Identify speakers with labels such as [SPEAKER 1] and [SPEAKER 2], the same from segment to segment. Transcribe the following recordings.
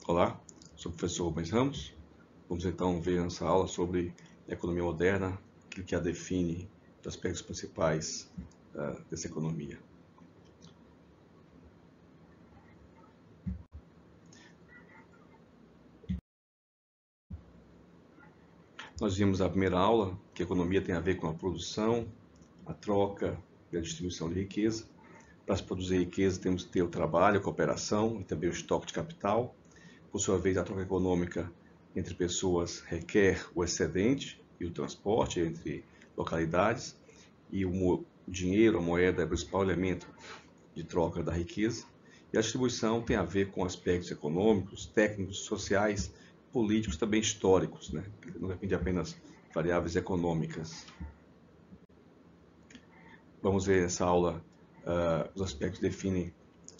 [SPEAKER 1] Olá, sou o professor Rubens Ramos. Vamos então ver nessa aula sobre a economia moderna, aquilo que a define, os aspectos principais dessa economia. Nós vimos na primeira aula que a economia tem a ver com a produção, a troca e a distribuição de riqueza. Para se produzir riqueza, temos que ter o trabalho, a cooperação e também o estoque de capital. Por sua vez, a troca econômica entre pessoas requer o excedente e o transporte entre localidades, e o dinheiro, a moeda, é o principal elemento de troca da riqueza. E a distribuição tem a ver com aspectos econômicos, técnicos, sociais, políticos, também históricos, né? Não depende apenas de variáveis econômicas. Vamos ver nessa aula os aspectos que definem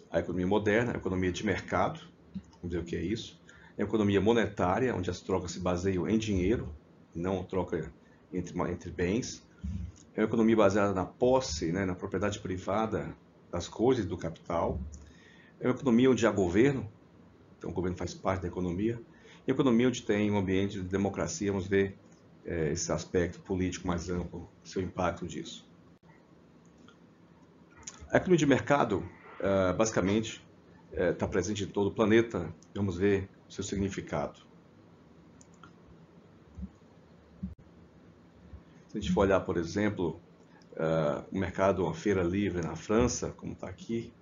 [SPEAKER 1] a economia moderna, a economia de mercado, vamos ver o que é isso. A economia monetária, onde as trocas se baseiam em dinheiro, não troca entre bens. É uma economia baseada na posse, né, na propriedade privada das coisas e do capital. É uma economia onde há governo, então o governo faz parte da economia. E a economia onde tem um ambiente de democracia, vamos ver esse aspecto político mais amplo, seu impacto disso. A economia de mercado, basicamente, está presente em todo o planeta. Vamos ver o seu significado. Se a gente for olhar, por exemplo, o mercado, uma feira livre na França, como está aqui,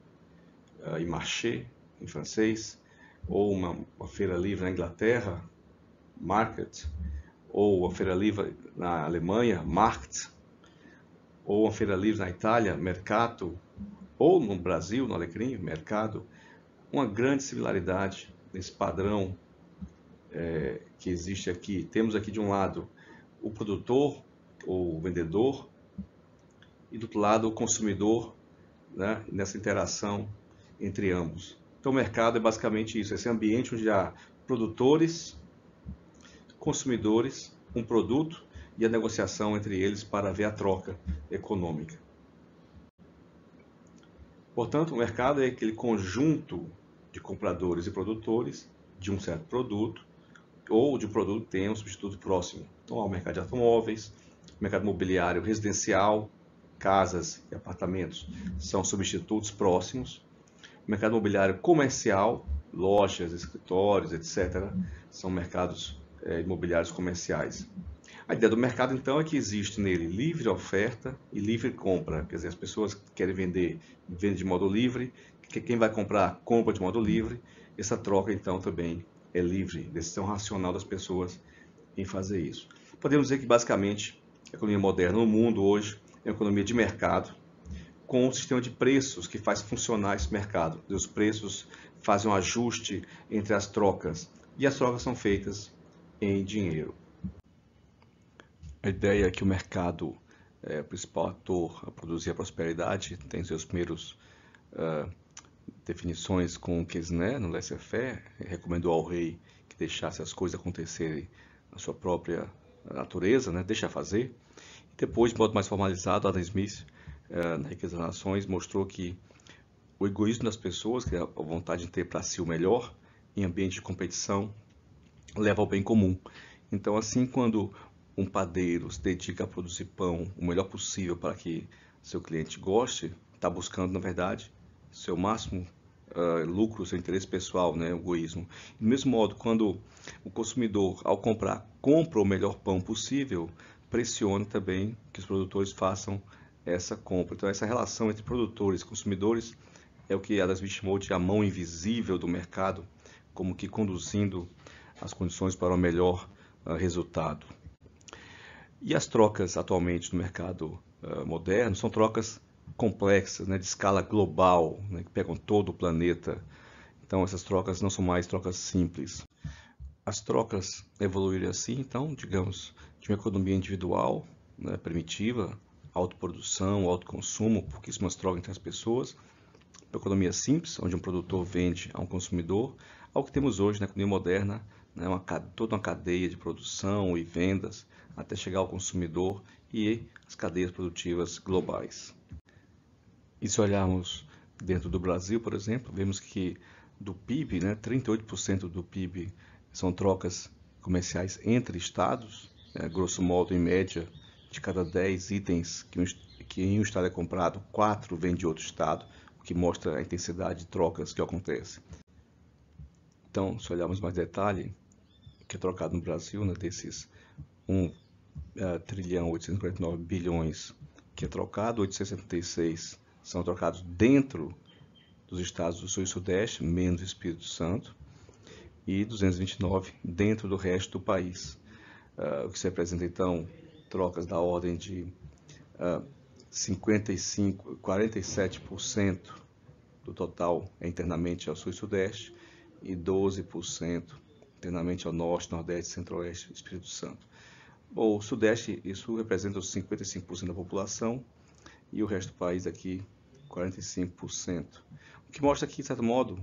[SPEAKER 1] e marché, em francês, ou uma feira livre na Inglaterra, market, ou uma feira livre na Alemanha, markt, ou uma feira livre na Itália, mercato, ou no Brasil, no Alecrim, mercado. Uma grande similaridade nesse padrão que existe aqui. Temos aqui de um lado o produtor ou o vendedor e do outro lado o consumidor, né, nessa interação entre ambos. Então o mercado é basicamente isso, esse ambiente onde há produtores, consumidores, um produto e a negociação entre eles para ver a troca econômica. Portanto, o mercado é aquele conjunto de compradores e produtores de um certo produto, ou de um produto que tenha um substituto próximo. Então, há o mercado de automóveis, o mercado imobiliário residencial, casas e apartamentos são substitutos próximos. O mercado imobiliário comercial, lojas, escritórios, etc., são mercados imobiliários comerciais. A ideia do mercado, então, é que existe nele livre oferta e livre compra. Quer dizer, as pessoas que querem vender, vendem de modo livre, quem vai comprar, compra de modo livre. Essa troca, então, também é livre, decisão racional das pessoas em fazer isso. Podemos dizer que, basicamente, a economia moderna no mundo hoje é uma economia de mercado, com um sistema de preços que faz funcionar esse mercado. Os preços fazem um ajuste entre as trocas, e as trocas são feitas em dinheiro. A ideia é que o mercado é o principal ator a produzir a prosperidade, tem seus primeiros definições com Quesnay, no Laissez-faire, recomendou ao rei que deixasse as coisas acontecerem na sua própria natureza, né? Deixa fazer. E depois, de modo mais formalizado, Adam Smith, na Riqueza das Nações, mostrou que o egoísmo das pessoas, que é a vontade de ter para si o melhor, em ambiente de competição, leva ao bem comum. Então, assim, quando um padeiro se dedica a produzir pão o melhor possível para que seu cliente goste, está buscando, na verdade, seu máximo lucro, seu interesse pessoal, né, o egoísmo. Do mesmo modo, quando o consumidor, ao comprar, compra o melhor pão possível, pressiona também que os produtores façam essa compra. Então, essa relação entre produtores e consumidores é o que Adam Smith chamou de a mão invisível do mercado, como que conduzindo as condições para o melhor resultado. E as trocas atualmente no mercado moderno são trocas complexas, né, de escala global, né, que pegam todo o planeta. Então essas trocas não são mais trocas simples. As trocas evoluíram assim, então, digamos, de uma economia individual, né, primitiva, autoprodução, autoconsumo, pouquíssimas trocas entre as pessoas, uma economia simples, onde um produtor vende a um consumidor, ao que temos hoje na economia moderna, né, toda uma cadeia de produção e vendas até chegar ao consumidor e as cadeias produtivas globais. E se olharmos dentro do Brasil, por exemplo, vemos que do PIB, né? 38% do PIB são trocas comerciais entre estados, grosso modo, em média, de cada 10 itens que em um estado é comprado, 4 vêm de outro estado, o que mostra a intensidade de trocas que acontecem. Então, se olharmos mais detalhe, o que é trocado no Brasil, né, desses 1 trilhão 849 bilhões que é trocado, 876 são trocados dentro dos estados do Sul e Sudeste, menos Espírito Santo, e 229 dentro do resto do país. O que se representa, então, trocas da ordem de 47% do total é internamente ao Sul e Sudeste e 12% internamente ao Norte, Nordeste, Centro-Oeste e Espírito Santo. O Sudeste, isso representa os 55% da população e o resto do país aqui, 45%. O que mostra que, de certo modo,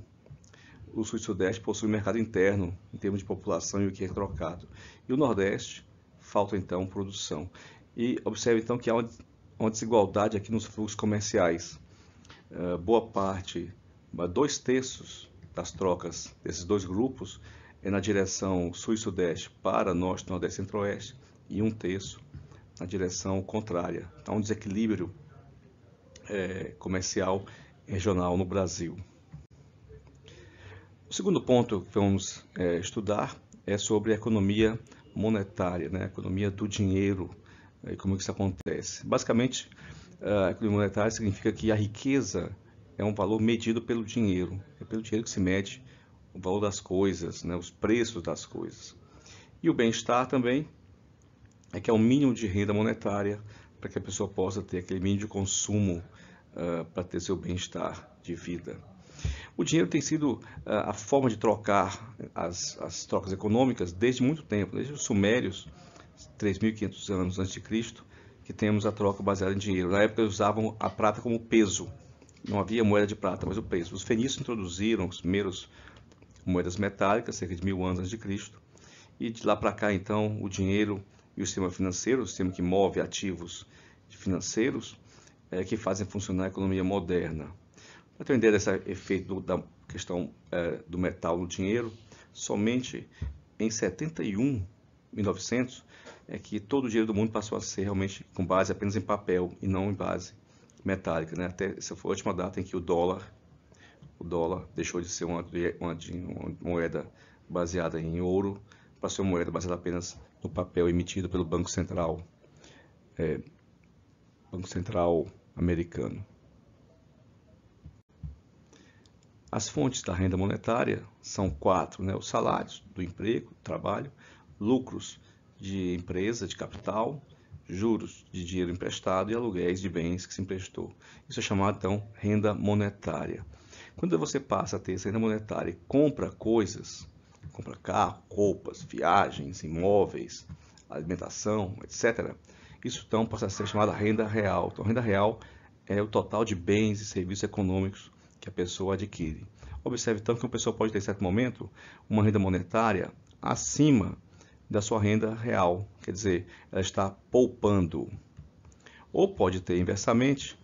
[SPEAKER 1] o Sul e Sudeste possuem mercado interno em termos de população e o que é trocado. E o Nordeste falta, então, produção. E observe, então, que há uma desigualdade aqui nos fluxos comerciais. Boa parte, 2/3 das trocas desses dois grupos é na direção Sul e Sudeste para Norte, Nordeste e Centro-Oeste e 1/3 na direção contrária. Então, um desequilíbrio comercial regional no Brasil. O segundo ponto que vamos estudar é sobre a economia monetária, né? A economia do dinheiro, e como isso acontece. Basicamente, a economia monetária significa que a riqueza é um valor medido pelo dinheiro. É pelo dinheiro que se mede o valor das coisas, né? Os preços das coisas. E o bem-estar também é que é o mínimo de renda monetária para que a pessoa possa ter aquele mínimo de consumo para ter seu bem-estar de vida. O dinheiro tem sido a forma de trocar as trocas econômicas desde muito tempo, desde os sumérios, 3.500 anos antes de Cristo, que temos a troca baseada em dinheiro. Na época eles usavam a prata como peso, não havia moeda de prata, mas o peso. Os fenícios introduziram os primeiros moedas metálicas, cerca de 1000 anos antes de Cristo, e de lá para cá, então, o dinheiro e o sistema financeiro, o sistema que move ativos financeiros, que fazem funcionar a economia moderna. Para ter uma ideia desse efeito da questão do metal no dinheiro, somente em 1900, é que todo o dinheiro do mundo passou a ser realmente com base apenas em papel e não em base metálica, né? Até essa foi a última data em que o dólar deixou de ser uma moeda baseada em ouro para ser uma moeda baseada apenas no papel emitido pelo Banco Central americano. As fontes da renda monetária são 4, né? Os salários do emprego, trabalho, lucros de empresa, de capital, juros de dinheiro emprestado e aluguéis de bens que se emprestou. Isso é chamado, então, renda monetária. Quando você passa a ter essa renda monetária e compra coisas, compra carro, roupas, viagens, imóveis, alimentação, etc., isso então passa a ser chamada renda real. Então, renda real é o total de bens e serviços econômicos que a pessoa adquire. Observe, então, que uma pessoa pode ter, em certo momento, uma renda monetária acima da sua renda real, quer dizer, ela está poupando. Ou pode ter, inversamente,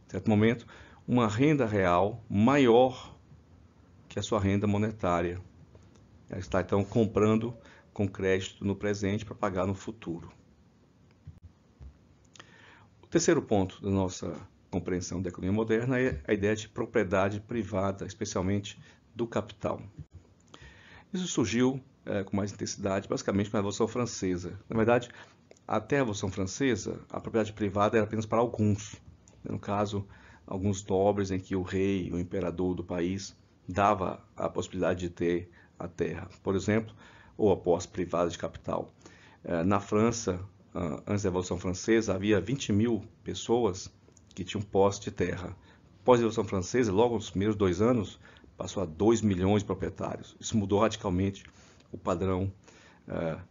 [SPEAKER 1] em certo momento, uma renda real maior que a sua renda monetária. Ela está, então, comprando com crédito no presente para pagar no futuro. O terceiro ponto da nossa compreensão da economia moderna é a ideia de propriedade privada, especialmente do capital. Isso surgiu com mais intensidade, basicamente com a Revolução Francesa. Na verdade, até a Revolução Francesa, a propriedade privada era apenas para alguns. No caso, alguns nobres em que o rei, o imperador do país, dava a possibilidade de ter a terra, por exemplo, ou a posse privada de capital. Na França, antes da Revolução Francesa, havia 20.000 pessoas que tinham posse de terra. Após a Revolução Francesa, logo nos primeiros 2 anos, passou a 2 milhões de proprietários. Isso mudou radicalmente o padrão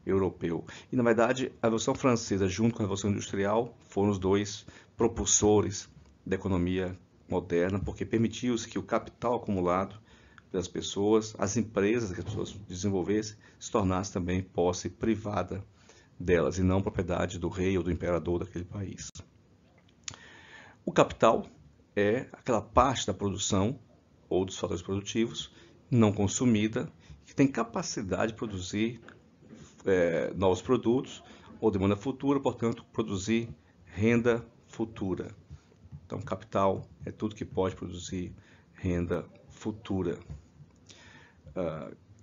[SPEAKER 1] europeu. E, na verdade, a Revolução Francesa, junto com a Revolução Industrial, foram os dois propulsores da economia moderna, porque permitiu-se que o capital acumulado pelas pessoas, as empresas que as pessoas desenvolvessem, se tornasse também posse privada delas, e não propriedade do rei ou do imperador daquele país. O capital é aquela parte da produção ou dos fatores produtivos, não consumida, que tem capacidade de produzir novos produtos ou demanda futura, portanto, produzir renda futura. Então, capital é tudo que pode produzir renda futura.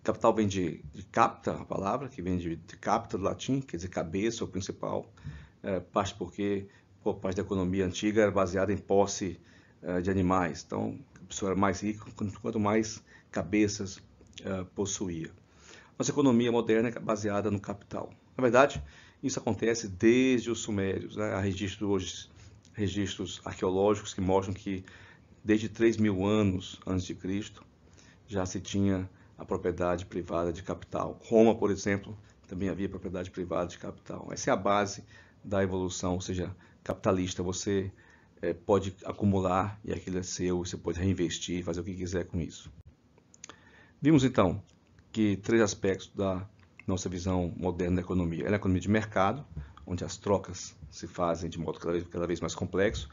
[SPEAKER 1] Capital vem de capta, a palavra, que vem de capta do latim, quer dizer cabeça ou principal, parte porque por parte da economia antiga era baseada em posse de animais. Então, a pessoa era mais rica quanto mais cabeças possuía. Nossa economia moderna é baseada no capital. Na verdade, isso acontece desde os sumérios. Né? Há registros arqueológicos que mostram que desde 3.000 anos antes de Cristo já se tinha a propriedade privada de capital. Roma, por exemplo, também havia propriedade privada de capital. Essa é a base da evolução, ou seja, capitalista. Você pode acumular e aquilo é seu, você pode reinvestir, fazer o que quiser com isso. Vimos então que 3 aspectos da nossa visão moderna da economia. Ela é a economia de mercado, onde as trocas se fazem de modo cada vez mais complexo.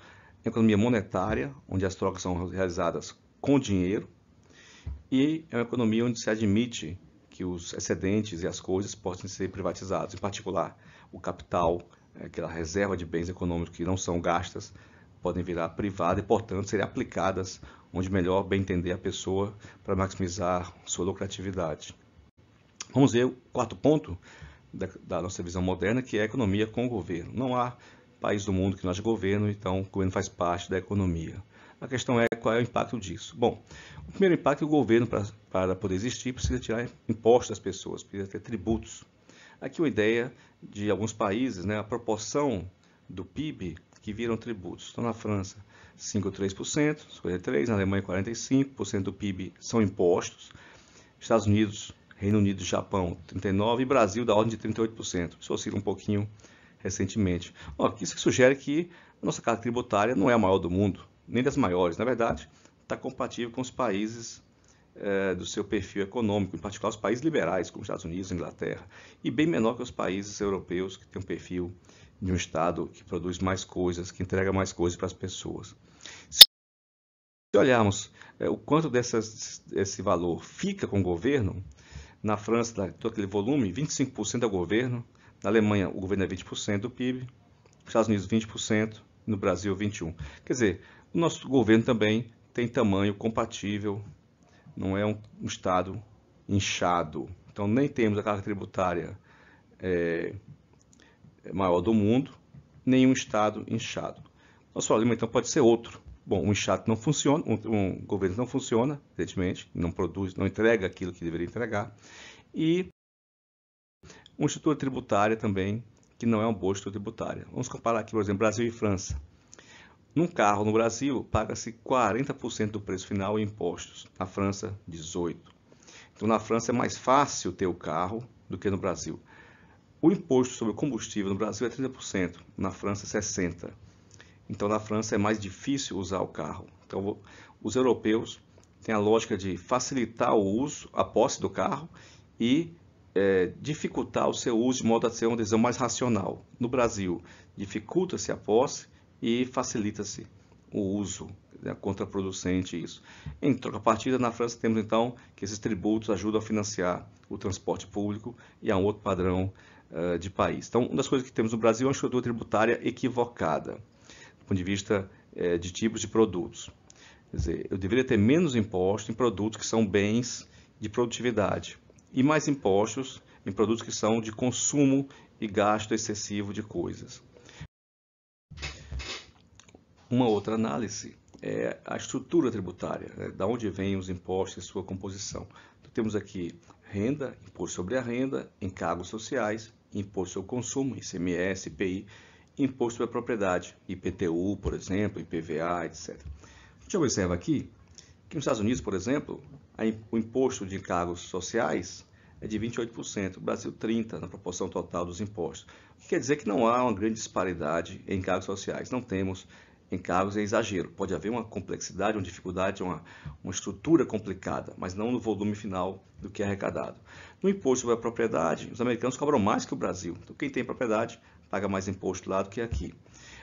[SPEAKER 1] A economia monetária, onde as trocas são realizadas com dinheiro. E é uma economia onde se admite que os excedentes e as coisas possam ser privatizados. Em particular, o capital, aquela reserva de bens econômicos que não são gastas, podem virar privada e, portanto, serem aplicadas onde melhor bem entender a pessoa para maximizar sua lucratividade. Vamos ver o 4º ponto da nossa visão moderna, que é a economia com o governo. Não há país do mundo que não haja governo, então o governo faz parte da economia. A questão é qual é o impacto disso. Bom, o primeiro impacto é que o governo, para poder existir, precisa tirar impostos das pessoas, precisa ter tributos. Aqui uma ideia de alguns países, né, a proporção do PIB que viram tributos. Então, na França, 5,3%, 53%, na Alemanha, 45% do PIB são impostos. Estados Unidos, Reino Unido e Japão, 39%, e Brasil, da ordem de 38%. Isso oscila um pouquinho recentemente. Isso sugere que a nossa carga tributária não é a maior do mundo, nem das maiores. Na verdade, está compatível com os países do seu perfil econômico, em particular os países liberais, como Estados Unidos e Inglaterra, e bem menor que os países europeus, que têm um perfil de um Estado que produz mais coisas, que entrega mais coisas para as pessoas. Se olharmos o quanto desse valor fica com o governo, na França, todo aquele volume, 25% é o governo, na Alemanha o governo é 20% do PIB, nos Estados Unidos 20%, no Brasil 21%. Quer dizer, o nosso governo também tem tamanho compatível, não é um Estado inchado. Então, nem temos a carga tributária maior do mundo, nem um Estado inchado. Nosso problema, então, pode ser outro. Bom, um Estado não funciona, um governo não funciona, evidentemente, não produz, não entrega aquilo que deveria entregar, e uma estrutura tributária também, que não é uma boa estrutura tributária. Vamos comparar aqui, por exemplo, Brasil e França. Num carro no Brasil, paga-se 40% do preço final em impostos. Na França, 18%. Então, na França é mais fácil ter o carro do que no Brasil. O imposto sobre o combustível no Brasil é 30%, na França 60%. Então, na França é mais difícil usar o carro. Então, os europeus têm a lógica de facilitar o uso, a posse do carro e dificultar o seu uso de modo a ser uma decisão mais racional. No Brasil, dificulta-se a posse e facilita-se o uso, contraproducente isso. Em contrapartida, na França temos então que esses tributos ajudam a financiar o transporte público e há um outro padrão de país. Então, uma das coisas que temos no Brasil é uma estrutura tributária equivocada, do ponto de vista de tipos de produtos. Quer dizer, eu deveria ter menos imposto em produtos que são bens de produtividade e mais impostos em produtos que são de consumo e gasto excessivo de coisas. Uma outra análise é a estrutura tributária, né? Da onde vêm os impostos e sua composição. Então, temos aqui renda, imposto sobre a renda, encargos sociais, imposto sobre o consumo, ICMS, IPI, imposto sobre a propriedade, IPTU, por exemplo, IPVA, etc. A gente observa aqui que nos Estados Unidos, por exemplo, o imposto de encargos sociais é de 28%, o Brasil 30% na proporção total dos impostos. O que quer dizer que não há uma grande disparidade em encargos sociais. Não temos encargos em exagero. Pode haver uma complexidade, uma dificuldade, uma estrutura complicada, mas não no volume final do que é arrecadado. No imposto sobre a propriedade, os americanos cobram mais que o Brasil. Então, quem tem propriedade paga mais imposto lá do que aqui.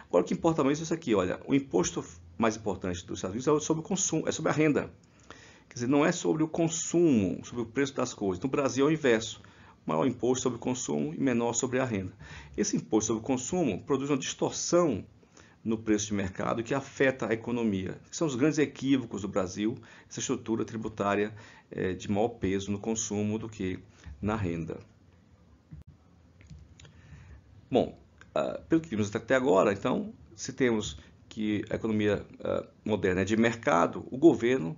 [SPEAKER 1] Agora, o que importa mesmo é isso aqui, olha, o imposto mais importante dos Estados Unidos é sobre o consumo, é sobre a renda. Quer dizer, não é sobre o consumo, sobre o preço das coisas. No Brasil é o inverso. Maior imposto sobre o consumo e menor sobre a renda. Esse imposto sobre o consumo produz uma distorção no preço de mercado que afeta a economia. São os grandes equívocos do Brasil, essa estrutura tributária de maior peso no consumo do que na renda. Bom, pelo que vimos até agora, então, se temos que a economia moderna é de mercado, o governo,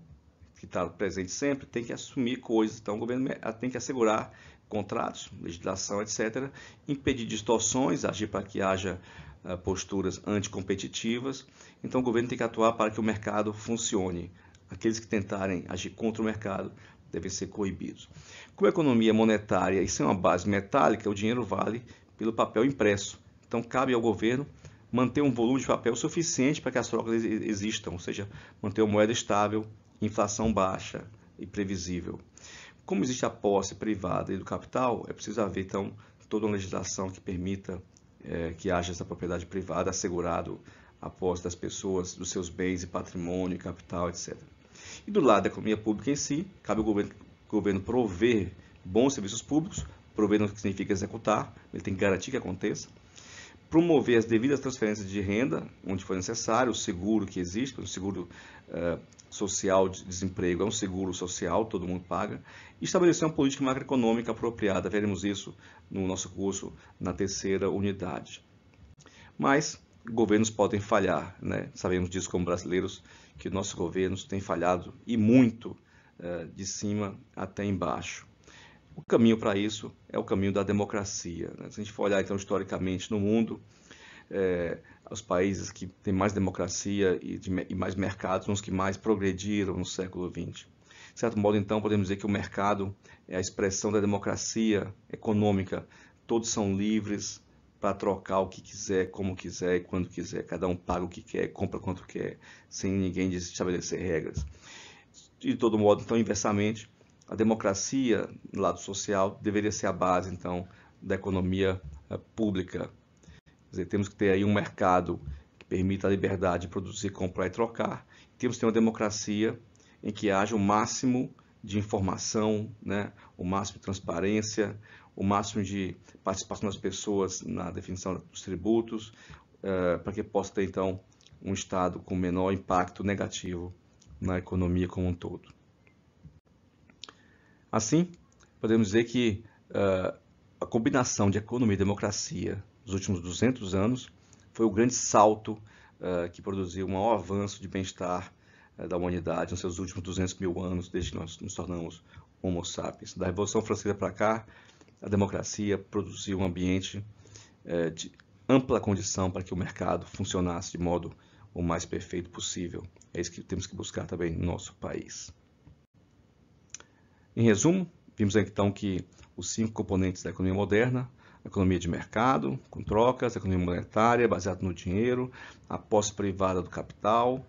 [SPEAKER 1] que está presente sempre, tem que assumir coisas. Então, o governo tem que assegurar contratos, legislação, etc., impedir distorções, agir para que haja posturas anticompetitivas. Então, o governo tem que atuar para que o mercado funcione. Aqueles que tentarem agir contra o mercado devem ser coibidos. Com a economia monetária e sem uma base metálica, o dinheiro vale pelo papel impresso. Então, cabe ao governo manter um volume de papel suficiente para que as trocas existam, ou seja, manter uma moeda estável, inflação baixa e previsível. Como existe a posse privada e do capital, é preciso haver, então, toda uma legislação que permita que haja essa propriedade privada, assegurado a posse das pessoas, dos seus bens e patrimônio, capital, etc. E do lado da economia pública em si, cabe ao governo prover bons serviços públicos, prover não significa executar, ele tem que garantir que aconteça, promover as devidas transferências de renda, onde for necessário, o seguro que existe, o seguro social de desemprego é um seguro social, todo mundo paga, e estabelecer uma política macroeconômica apropriada. Veremos isso no nosso curso na terceira unidade. Mas governos podem falhar, né? Sabemos disso como brasileiros, que nossos governos têm falhado e muito, de cima até embaixo. O caminho para isso é o caminho da democracia, né? Se a gente for olhar então historicamente no mundo, os países que têm mais democracia e mais mercados são os que mais progrediram no século XX. De certo modo, então, podemos dizer que o mercado é a expressão da democracia econômica. Todos são livres para trocar o que quiser, como quiser e quando quiser. Cada um paga o que quer, compra quanto quer, sem ninguém estabelecer regras. De todo modo, então, inversamente, a democracia, do lado social, deveria ser a base, então, da economia pública. Quer dizer, temos que ter aí um mercado que permita a liberdade de produzir, comprar e trocar. Temos que ter uma democracia em que haja o máximo de informação, né? O máximo de transparência, o máximo de participação das pessoas na definição dos tributos, para que possa ter, então, um Estado com menor impacto negativo na economia como um todo. Assim, podemos dizer que a combinação de economia e democracia nos últimos 200 anos foi o grande salto que produziu o maior avanço de bem-estar da humanidade nos seus últimos 200 mil anos, desde que nós nos tornamos Homo sapiens. Da Revolução Francesa para cá, a democracia produziu um ambiente de ampla condição para que o mercado funcionasse de modo o mais perfeito possível. É isso que temos que buscar também no nosso país. Em resumo, vimos então que os 5 componentes da economia moderna: a economia de mercado, com trocas, a economia monetária, baseada no dinheiro, a posse privada do capital,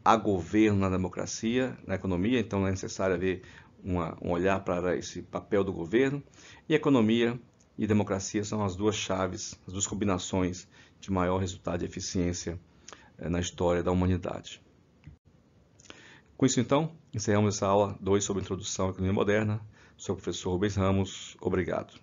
[SPEAKER 1] há governo na democracia, na economia, então é necessário haver um olhar para esse papel do governo, e economia e democracia são as duas chaves, as duas combinações de maior resultado e eficiência na história da humanidade. Com isso, então, encerramos essa aula 2 sobre a introdução à economia moderna. Sou o professor Rubens Ramos. Obrigado.